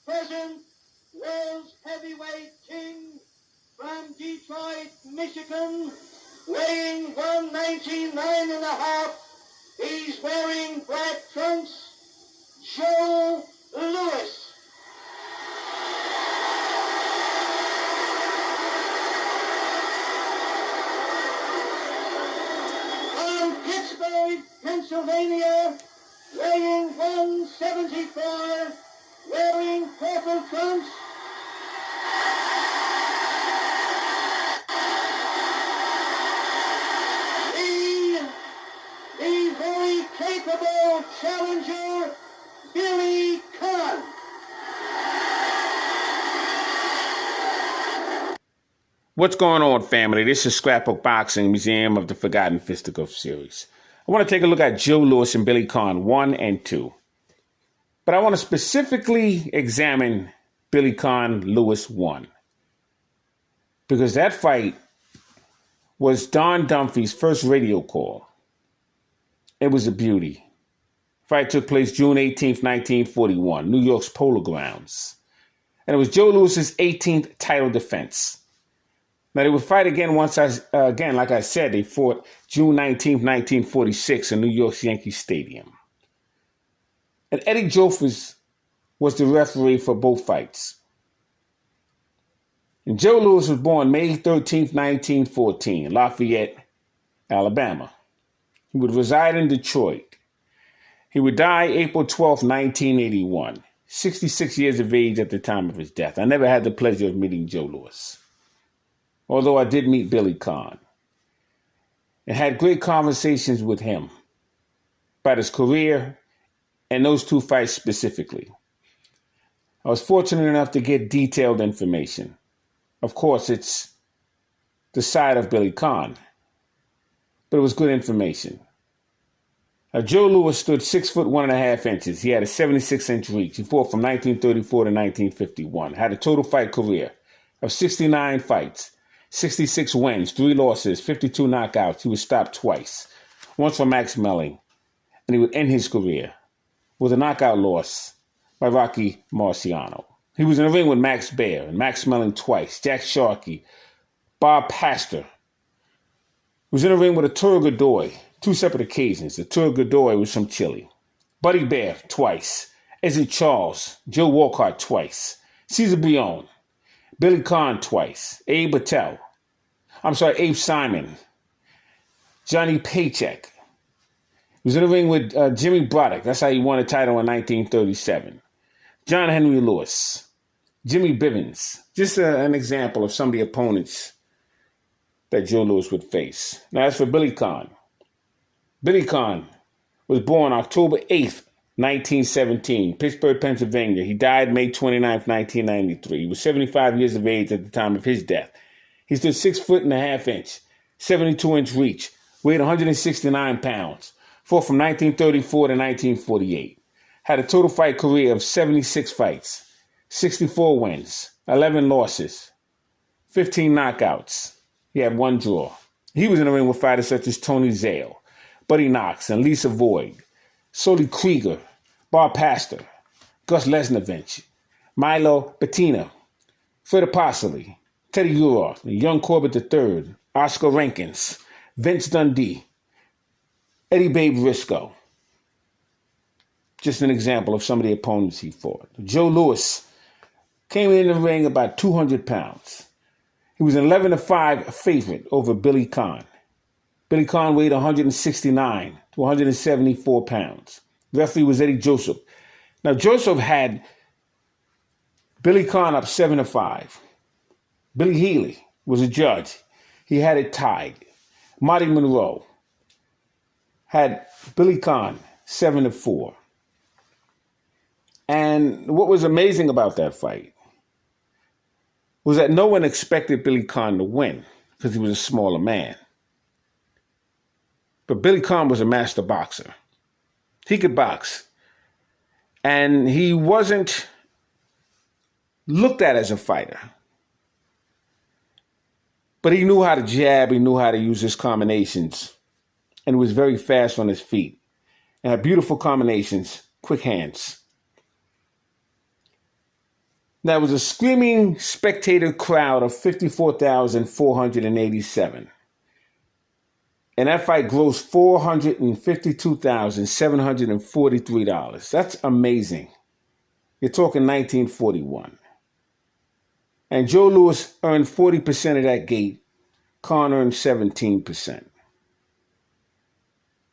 present world's heavyweight king from Detroit, Michigan, weighing 199 and a half. He's wearing black trunks, Joe Louis. From Pittsburgh, Pennsylvania, weighing 174, wearing purple trunks, the very capable challenger, Billy Conn. What's going on, family? This is Scrapbook Boxing, Museum of the Forgotten Fisticuffs series. I want to take a look at Joe Louis and Billy Conn 1 and 2. But I want to specifically examine Billy Conn Louis 1. Because that fight was Don Dumphries' first radio call. It was a beauty. The fight took place June 18th, 1941, New York's Polo Grounds. And it was Joe Louis's 18th title defense. Now, they would fight again like I said, they fought June 19th, 1946 in New York's Yankee Stadium. And Eddie Joffers was the referee for both fights. And Joe Louis was born May 13th, 1914, Lafayette, Alabama. He would reside in Detroit. He would die April 12th, 1981, 66 years of age at the time of his death. I never had the pleasure of meeting Joe Louis, although I did meet Billy Conn and had great conversations with him about his career and those two fights specifically. I was fortunate enough to get detailed information. Of course, it's the side of Billy Conn, but it was good information. Now, Joe Louis stood 6 foot 1.5 inches. He had a 76-inch reach. He fought from 1934 to 1951. Had a total fight career of 69 fights, 66 wins, 3 losses, 52 knockouts. He was stopped twice, once for Max Melling, and he would end his career with a knockout loss by Rocky Marciano. He was in the ring with Max Baer and Max Melling twice, Jack Sharkey, Bob Pastor. He was in the ring with Arturo Godoy, 2 separate occasions. Arturo Godoy was from Chile. Buddy Bear twice, Eddie Charles, Joe Walcott twice, Cesar Brion, Billy Conn twice, Abe Simon, Johnny Paycheck. He was in the ring with Jimmy Braddock. That's how he won a title in 1937. John Henry Lewis, Jimmy Bivens. Just an example of some of the opponents that Joe Louis would face. Now, as for Billy Conn was born October 8th, 1917, Pittsburgh, Pennsylvania. He died May 29th, 1993. He was 75 years of age at the time of his death. He stood 6 foot 1/2 inch, 72-inch reach, weighed 169 pounds, fought from 1934 to 1948. Had a total fight career of 76 fights, 64 wins, 11 losses, 15 knockouts. He had 1 draw. He was in the ring with fighters such as Tony Zale, Buddy Knox, and Lisa Voigt, Sully Krieger, Bob Pastor, Gus Lesnovich, Milo Bettina, Fred Apostoli, Teddy Uroth, Young Corbett III, Oscar Rankins, Vince Dundee, Eddie Babe Risco. Just an example of some of the opponents he fought. Joe Louis came in the ring about 200 pounds. He was an 11-5 favorite over Billy Conn. Billy Conn weighed 169 to 174 pounds. The referee was Eddie Joseph. Now, Joseph had Billy Conn up 7-5. Billy Healy was a judge. He had it tied. Marty Monroe had Billy Conn 7-4. And what was amazing about that fight was that no one expected Billy Conn to win because he was a smaller man. But Billy Conn was a master boxer. He could box. And he wasn't looked at as a fighter. But he knew how to jab. He knew how to use his combinations. And was very fast on his feet. And had beautiful combinations, quick hands. There was a screaming spectator crowd of 54,487. And that fight grossed $452,743. That's amazing. You're talking 1941. And Joe Louis earned 40% of that gate. Conn earned 17%.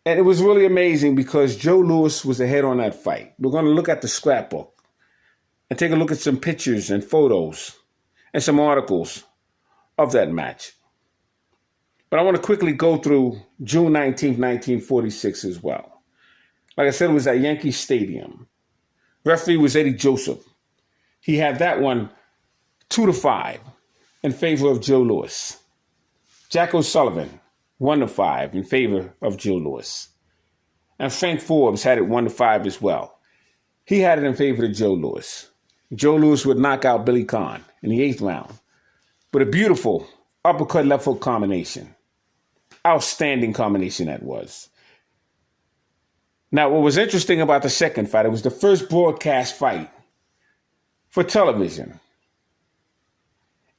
And it was really amazing because Joe Louis was ahead on that fight. We're going to look at the scrapbook and take a look at some pictures and photos and some articles of that match. But I want to quickly go through June 19th, 1946 as well. Like I said, it was at Yankee Stadium. Referee was Eddie Joseph. He had that one 2-5 in favor of Joe Louis. Jack O'Sullivan 1-5 in favor of Joe Louis. And Frank Forbes had it 1-5 as well. He had it in favor of Joe Louis. Joe Louis would knock out Billy Conn in the 8th round with a beautiful uppercut left hook combination. Outstanding combination that was. Now, what was interesting about the second fight, it was the first broadcast fight for television.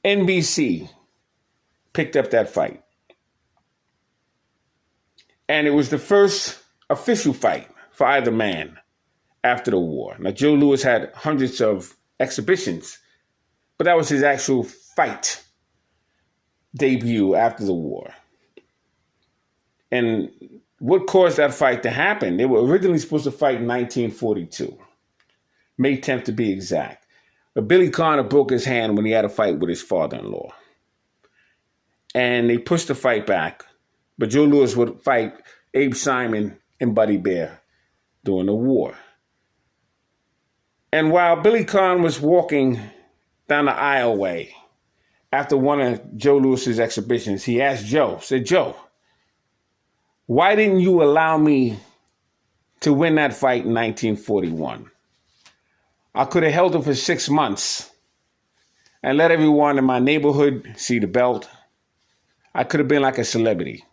NBC picked up that fight. And it was the first official fight for either man after the war. Now, Joe Louis had hundreds of exhibitions, but that was his actual fight debut after the war. And what caused that fight to happen? They were originally supposed to fight in 1942, May 10th to be exact. But Billy Conn broke his hand when he had a fight with his father-in-law. And they pushed the fight back. But Joe Louis would fight Abe Simon and Buddy Bear during the war. And while Billy Conn was walking down the aisleway after one of Joe Louis's exhibitions, he asked Joe, said, "Joe, why didn't you allow me to win that fight in 1941? I could have held it for 6 months and let everyone in my neighborhood see the belt. I could have been like a celebrity.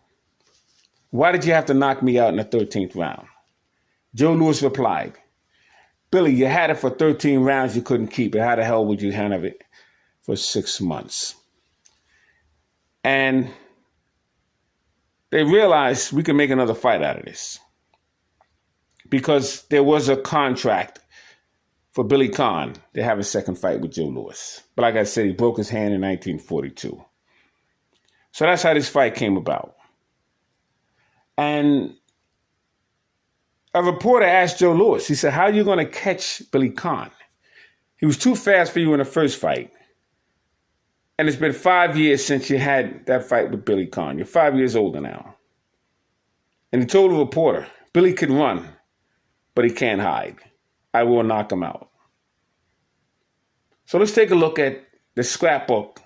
Why did you have to knock me out in the 13th round?" Joe Louis replied, "Billy, you had it for 13 rounds you couldn't keep it. How the hell would you have it for 6 months?" And they realized we can make another fight out of this because there was a contract for Billy Conn to have a second fight with Joe Louis. But like I said, he broke his hand in 1942. So that's how this fight came about. And a reporter asked Joe Louis, he said, "How are you going to catch Billy Conn? He was too fast for you in the first fight. And it's been 5 years since you had that fight with Billy Conn. You're 5 years older now." And he told the reporter, "Billy can run, but he can't hide. I will knock him out." So let's take a look at the scrapbook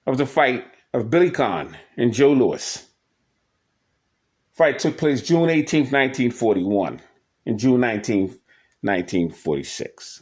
of the fight of Billy Conn and Joe Louis. Fight took place June 18th, 1941 and June 19th, 1946.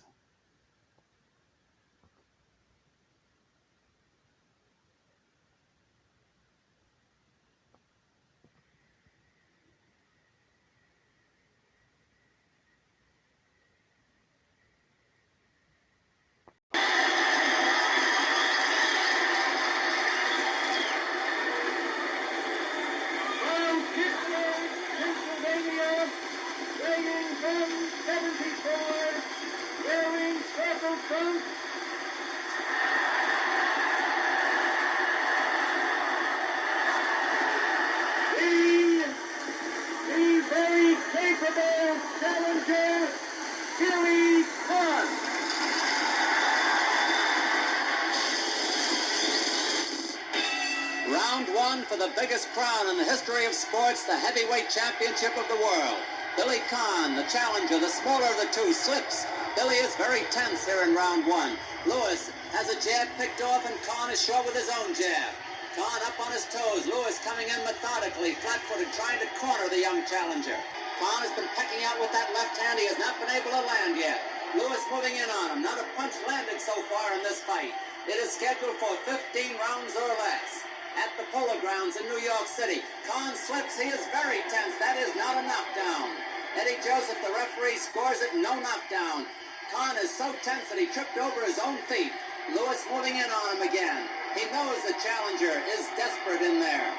Round one for the biggest crown in the history of sports, the heavyweight championship of the world. Billy Conn, the challenger, the smaller of the two, slips. Billy is very tense here in round one. Louis has a jab picked off and Conn is short with his own jab. Conn up on his toes. Louis coming in methodically, flat-footed, trying to corner the young challenger. Conn has been pecking out with that left hand. He has not been able to land yet. Louis moving in on him. Not a punch landed so far in this fight. It is scheduled for 15 rounds or less. At the Polo Grounds in New York City. Conn slips. He is very tense. That is not a knockdown. Eddie Joseph, the referee, scores it. No knockdown. Conn is so tense that he tripped over his own feet. Lewis moving in on him again. He knows the challenger is desperate in there.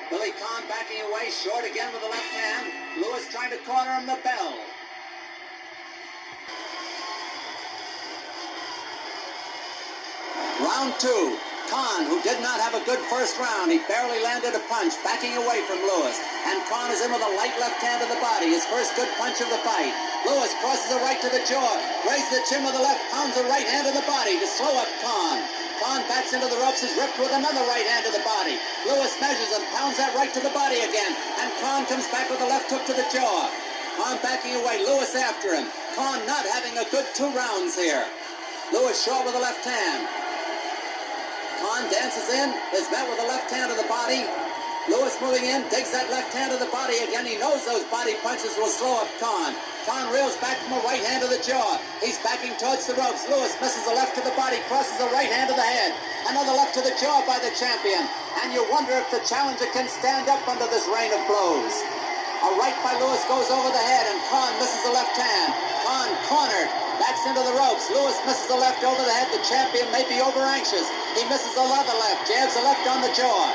Billy Conn backing away, short again with the left hand. Lewis trying to corner him, the bell. Round two. Conn, who did not have a good first round, he barely landed a punch, backing away from Lewis. And Conn is in with a light left hand to the body, his first good punch of the fight. Lewis crosses a right to the jaw, raises the chin with the left, pounds a right hand to the body to slow up Conn. Conn backs into the ropes, is ripped with another right hand to the body. Lewis measures and pounds that right to the body again. And Conn comes back with a left hook to the jaw. Conn backing away, Lewis after him. Conn not having a good 2 rounds here. Lewis short with the left hand. Conn dances in, is met with a left hand to the body. Lewis moving in, digs that left hand to the body again. He knows those body punches will slow up Conn. Conn reels back from a right hand to the jaw. He's backing towards the ropes. Lewis misses a left to the body, crosses a right hand to the head. Another left to the jaw by the champion. And you wonder if the challenger can stand up under this rain of blows. A right by Lewis goes over the head, and Conn misses the left hand. Conn cornered, backs into the ropes. Lewis misses the left over the head. The champion may be over anxious. He misses another left, jabs a left on the jaw.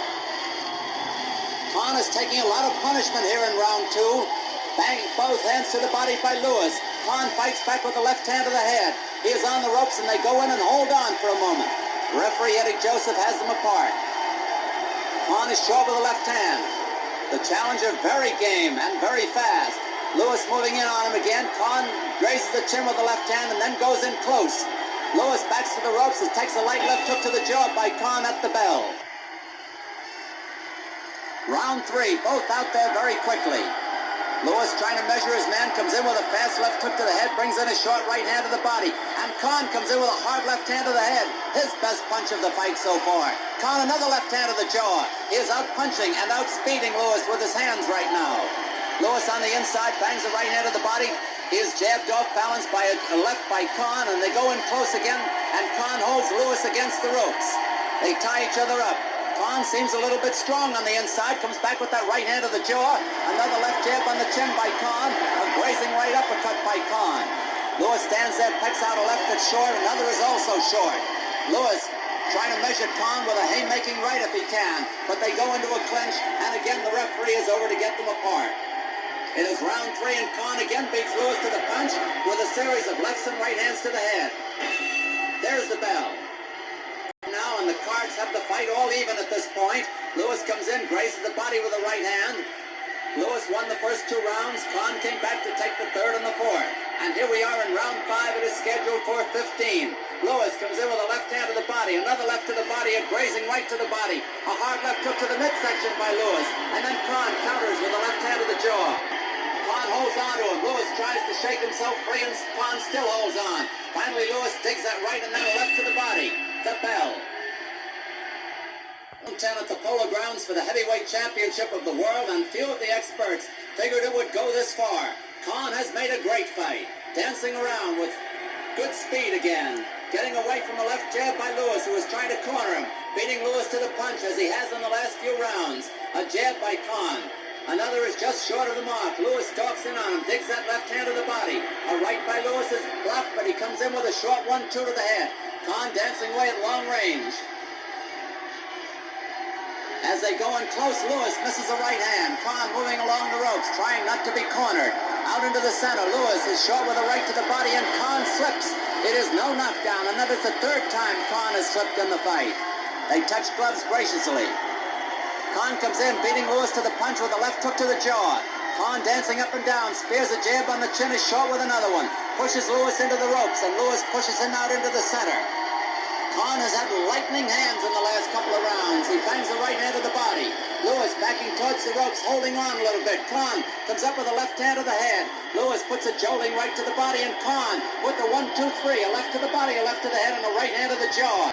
Conn is taking a lot of punishment here in round two. Bang both hands to the body by Lewis. Conn fights back with the left hand to the head. He is on the ropes, and they go in and hold on for a moment. Referee Eddie Joseph has them apart. Conn is short with the left hand. The challenger very game and very fast. Lewis moving in on him again. Conn grazes the chin with the left hand and then goes in close. Lewis backs to the ropes and takes a light left hook to the jaw by Conn at the bell. Round three, both out there very quickly. Lewis trying to measure his man, comes in with a fast left hook to the head, brings in a short right hand to the body. And Conn comes in with a hard left hand to the head. His best punch of the fight so far. Conn another left hand to the jaw. He is out punching and outspeeding Lewis with his hands right now. Lewis on the inside bangs a right hand to the body. He is jabbed off balance by a left by Conn, and they go in close again, and Conn holds Lewis against the ropes. They tie each other up. Conn seems a little bit strong on the inside, comes back with that right hand to the jaw. Another left jab on the chin by Conn. A grazing right uppercut by Conn. Lewis stands there, pecks out a left that's short. Another is also short. Lewis trying to measure Conn with a haymaking right if he can. But they go into a clinch, and again the referee is over to get them apart. It is round three, and Conn again beats Lewis to the punch with a series of lefts and right hands to the head. There's the bell. Now, and the cards have the fight all even at this point. Lewis comes in, grazes the body with a right hand. Lewis won the first 2 rounds. Conn came back to take the third and the fourth. And here we are in round 5. It is scheduled for 15. Lewis comes in with a left hand to the body, another left to the body, a grazing right to the body. A hard left hook to the midsection by Lewis. And then Conn counters with a left hand to the jaw. Conn holds on to him. Lewis tries to shake himself free, and Conn still holds on. Finally, Lewis digs that right and then a left to the body. The bell. 10 at the Polo Grounds for the heavyweight championship of the world, and few of the experts figured it would go this far. Conn has made a great fight, dancing around with good speed again, getting away from a left jab by Lewis, who was trying to corner him, beating Lewis to the punch as he has in the last few rounds. A jab by Conn. Another is just short of the mark. Lewis stalks in on him, digs that left hand to the body. A right by Lewis is blocked, but he comes in with a short 1-2 to the head. Conn dancing away at long range. As they go in close, Lewis misses a right hand. Conn moving along the ropes, trying not to be cornered. Out into the center, Lewis is short with a right to the body, and Conn slips. It is no knockdown, and that is the 3rd time Conn has slipped in the fight. They touch gloves graciously. Conn comes in, beating Lewis to the punch with a left hook to the jaw. Conn dancing up and down, spears a jab on the chin, is short with another one. Pushes Lewis into the ropes, and Lewis pushes him out into the center. Conn has had lightning hands in the last couple of rounds. He bangs the right hand to the body. Lewis backing towards the ropes, holding on a little bit. Conn comes up with a left hand to the head. Lewis puts a jolting right to the body, and Conn with the 1-2-3, a left to the body, a left to the head, and a right hand to the jaw.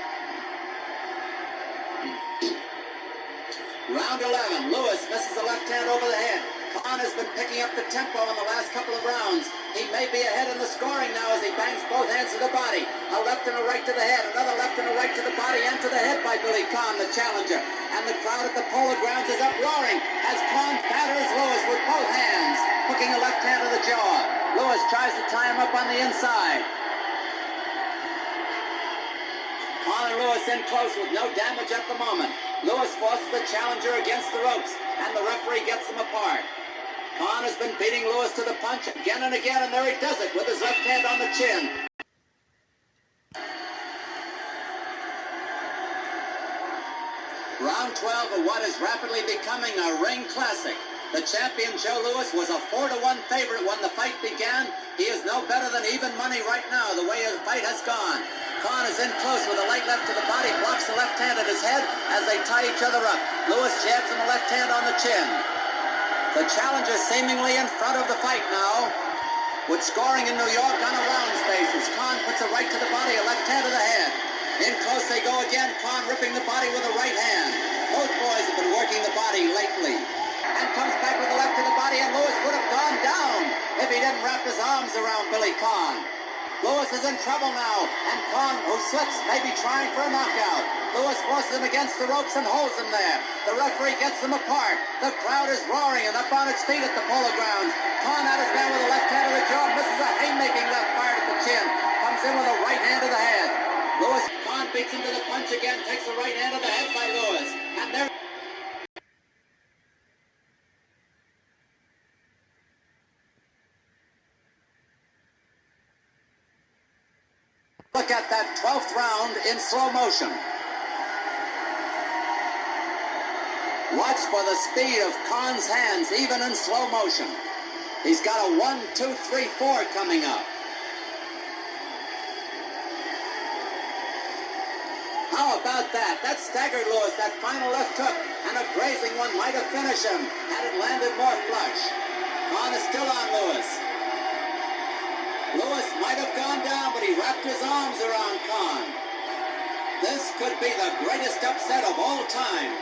Round 11, Lewis misses a left hand over the head. Conn has been picking up the tempo in the last couple of rounds. He may be ahead in the scoring now as he bangs bangs both hands to the body. A left and a right to the head. Another left and a right to the body and to the head by Billy Conn, the challenger. And the crowd at the Polo Grounds is uproaring as Conn batters Lewis with both hands, hooking a left hand to the jaw. Lewis tries to tie him up on the inside. Conn and Lewis in close with no damage at the moment. Lewis forces the challenger against the ropes, and the referee gets them apart. Conn has been beating Lewis to the punch again and again, and there he does it with his left hand on the chin. Round 12 of what is rapidly becoming a ring classic. The champion, Joe Louis, was a 4-1 favorite when the fight began. He is no better than even money right now, the way the fight has gone. Conn is in close with a light left to the body, blocks the left hand at his head as they tie each other up. Louis jabs him the left hand on the chin. The challenger seemingly in front of the fight now, with scoring in New York on a rounds basis. Conn puts a right to the body, a left hand to the head. In close they go again, Conn ripping the body with a right hand. Both boys have been working the body lately. And comes back with the left to the body, and Louis would have gone down if he didn't wrap his arms around Billy Conn. Louis is in trouble now, and Conn, who slips, may be trying for a knockout. Louis forces him against the ropes and holds him there. The referee gets them apart. The crowd is roaring and up on its feet at the Polo Grounds. Conn at his man with a left hand to the jaw, misses a haymaking left fired at the chin. Comes in with a right hand to the head. Conn beats him to the punch again, takes the right hand to the head by Louis. And there... Look at that 12th round in slow motion. Watch for the speed of Conn's hands, even in slow motion. He's got a 1, 2, 3, 4 coming up. How about that? That staggered Louis, that final left hook, and a grazing one might have finished him had it landed more flush. Conn is still on Louis. Louis might have gone down, but he wrapped his arms around Conn. This could be the greatest upset of all time.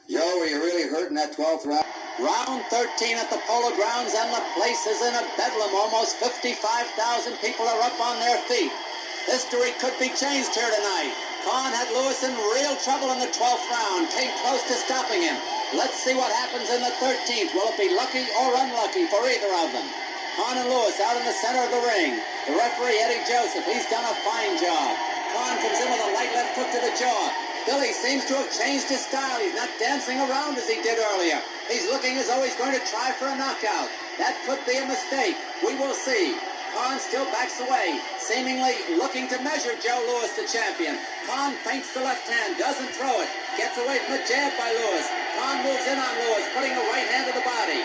Joe, were you really hurt in that 12th round? Round 13 at the Polo Grounds, and the place is in a bedlam. Almost 55,000 people are up on their feet. History could be changed here tonight. Conn had Louis in real trouble in the 12th round, came close to stopping him. Let's see what happens in the 13th. Will it be lucky or unlucky for either of them? Conn and Louis out in the center of the ring. The referee, Eddie Joseph, he's done a fine job. Conn comes in with a light left hook to the jaw. Billy seems to have changed his style. He's not dancing around as he did earlier. He's looking as though he's going to try for a knockout. That could be a mistake. We will see. Conn still backs away, seemingly looking to measure Joe Louis, the champion. Conn feints the left hand, doesn't throw it, gets away from the jab by Louis. Conn moves in on Louis, putting a right hand to the body.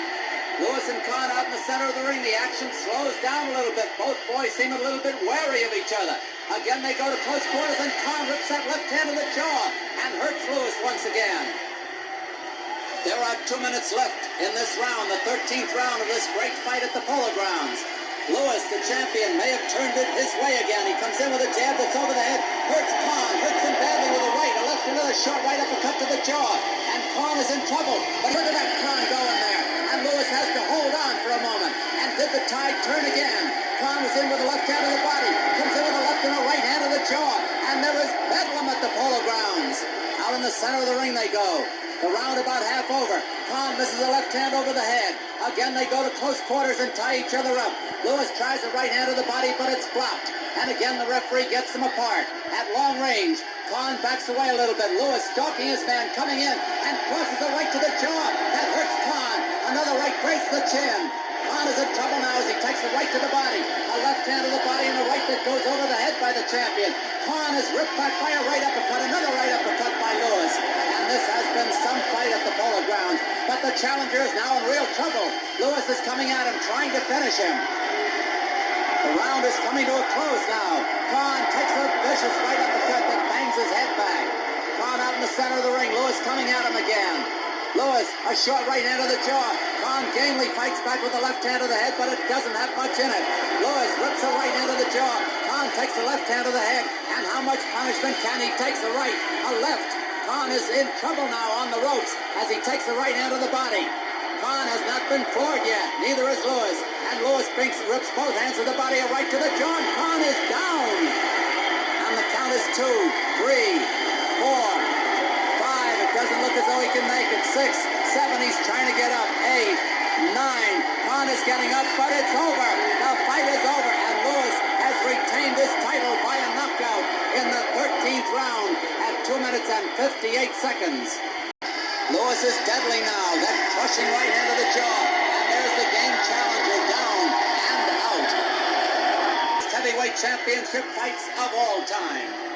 Louis and Conn out in the center of the ring. The action slows down a little bit. Both boys seem a little bit wary of each other. Again, they go to close quarters, and Conn rips that left hand to the jaw and hurts Louis once again. There are 2 minutes left in this round, the 13th round of this great fight at the Polo Grounds. Louis, the champion, may have turned it his way again. He comes in with a jab that's over the head, hurts Conn, hurts him badly with a right, a left, another short right uppercut to the jaw, and Conn is in trouble. But look at that Conn going there, and Louis has to hold on for a moment. And did the tide turn again? Conn was in with a left hand to the body, comes in with a left and a right hand to the jaw, and there is bedlam at the Polo Grounds. Out in the center of the ring they go. The round about half over. Conn misses a left hand over the head. Again, they go to close quarters and tie each other up. Louis tries a right hand to the body, but it's blocked. And again, the referee gets them apart. At long range, Conn backs away a little bit. Louis stalking his man, coming in, and crosses the right to the jaw. That hurts Conn. Another right grazes the chin. Conn is in trouble now as he takes the right to the body. A left hand to the body and a right that goes over the head by the champion. Conn is ripped back by a right uppercut, another right uppercut by Louis. And this has been some fight at the Polo Grounds. But the challenger is now in real trouble. Louis is coming at him, trying to finish him. The round is coming to a close now. Conn takes a vicious right uppercut that bangs his head back. Conn out in the center of the ring. Louis coming at him again. Louis, a short right hand to the jaw. Conn gamely fights back with the left hand to the head, but it doesn't have much in it. Louis rips a right hand to the jaw. Conn takes the left hand to the head. And how much punishment can he take? The right, a left. Conn is in trouble now on the ropes as he takes the right hand to the body. Conn has not been floored yet, neither is Louis. and Lewis rips both hands of the body, a right to the jaw. Conn is down. And the count is 2, 3, 4, 5. It doesn't look as though he can make it. 6, 7, he's trying to get up. 8, 9. Conn is getting up, but it's over. The fight is over, and Lewis has retained his title by a knockout in the 13th round at 2 minutes and 58 seconds. Lewis is deadly now. That crushing right hand to the jaw. And there's the game challenger down and out. Heavyweight championship fights of all time.